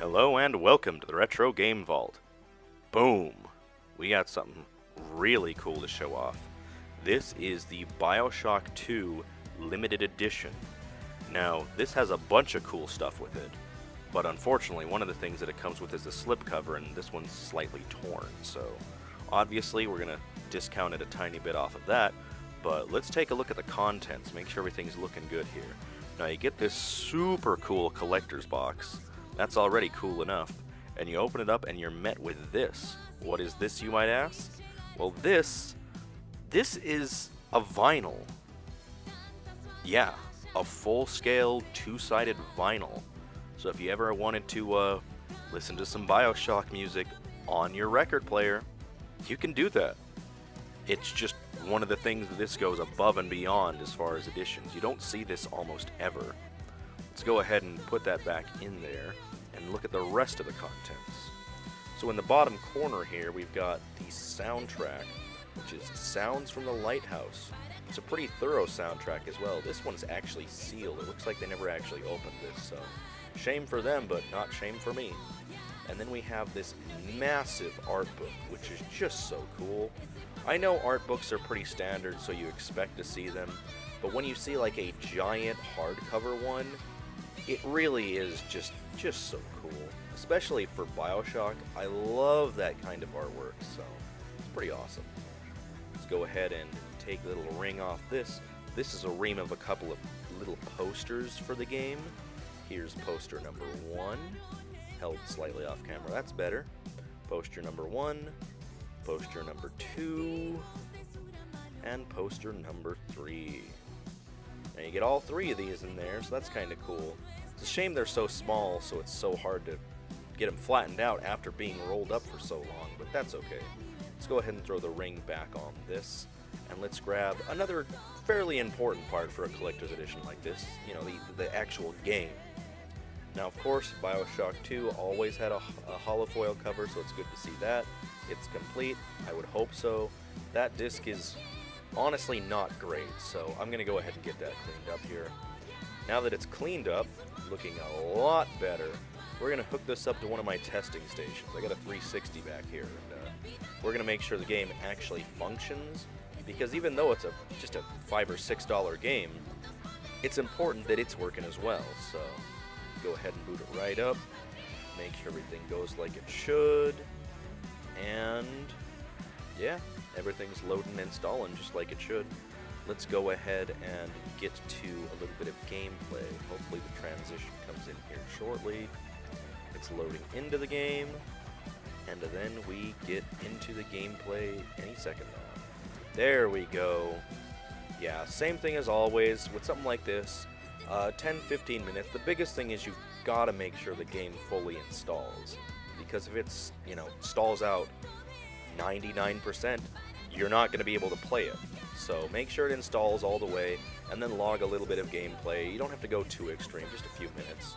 Hello and welcome to the Retro Game Vault. Boom! We got something really cool to show off. This is the Bioshock 2 Limited Edition. Now, this has a bunch of cool stuff with it, but unfortunately one of the things that it comes with is the slipcover, and this one's slightly torn, so obviously we're going to discount it a tiny bit off of that, but let's take a look at the contents, make sure everything's looking good here. Now you get this super cool collector's box. That's already cool enough. And you open it up and you're met with this. What is this, you might ask? Well, this is a vinyl. Yeah, a full-scale, two-sided vinyl. So if you ever wanted to listen to some Bioshock music on your record player, you can do that. It's just one of the things that this goes above and beyond as far as editions. You don't see this almost ever. Let's go ahead and put that back in there and look at the rest of the contents. So in the bottom corner here, we've got the soundtrack, which is Sounds from the Lighthouse. It's a pretty thorough soundtrack as well. This one's actually sealed. It looks like they never actually opened this, so shame for them, but not shame for me. And then we have this massive art book, which is just so cool. I know art books are pretty standard, so you expect to see them, but when you see like a giant hardcover one, it really is just so cool. Especially for Bioshock, I love that kind of artwork, so it's pretty awesome. Let's go ahead and take the little ring off this. This is a ring of a couple of little posters for the game. Here's poster number 1, held slightly off camera, that's better. Poster number 1, poster number 2, and poster number 3. Now you get all 3 of these in there, so that's kind of cool. It's a shame they're so small, so it's so hard to get them flattened out after being rolled up for so long, but that's okay. Let's go ahead and throw the ring back on this, and let's grab another fairly important part for a collector's edition like this, you know, the actual game. Now, of course, Bioshock 2 always had a holofoil cover, so it's good to see that. It's complete. I would hope so. That disc is honestly not great, so I'm going to go ahead and get that cleaned up here. Now that it's cleaned up, looking a lot better, we're going to hook this up to one of my testing stations. I got a 360 back here, and we're going to make sure the game actually functions, because even though it's just a $5 or $6 game, it's important that it's working as well. So go ahead and boot it right up, make sure everything goes like it should, and yeah, everything's loading and installing just like it should. Let's go ahead and get to a little bit of gameplay. Hopefully the transition comes in here shortly. It's loading into the game, and then we get into the gameplay any second now. There we go. Yeah, same thing as always with something like this. 10-15 minutes. The biggest thing is you've got to make sure the game fully installs, because if it's, stalls out 99%, you're not going to be able to play it. So make sure it installs all the way, and then log a little bit of gameplay. You don't have to go too extreme, just a few minutes.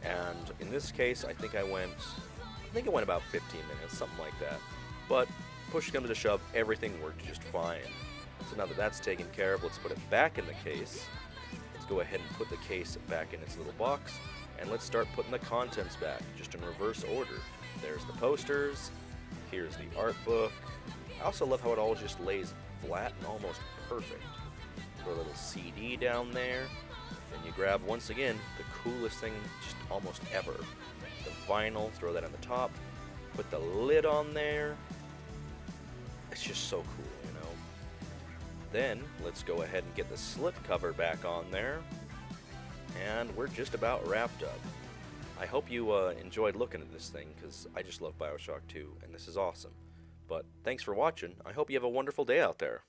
And in this case, I think it went about 15 minutes, something like that. But push comes to shove, everything worked just fine. So now that that's taken care of, let's put it back in the case. Let's go ahead and put the case back in its little box, and let's start putting the contents back, just in reverse order. There's the posters, here's the art book. I also love how it all just lays flat and almost perfect. Throw a little CD down there, then you grab, once again, the coolest thing just almost ever. The vinyl, throw that on the top, put the lid on there. It's just so cool, Then, let's go ahead and get the slip cover back on there, and we're just about wrapped up. I hope you enjoyed looking at this thing, because I just love Bioshock 2, and this is awesome. But thanks for watching. I hope you have a wonderful day out there.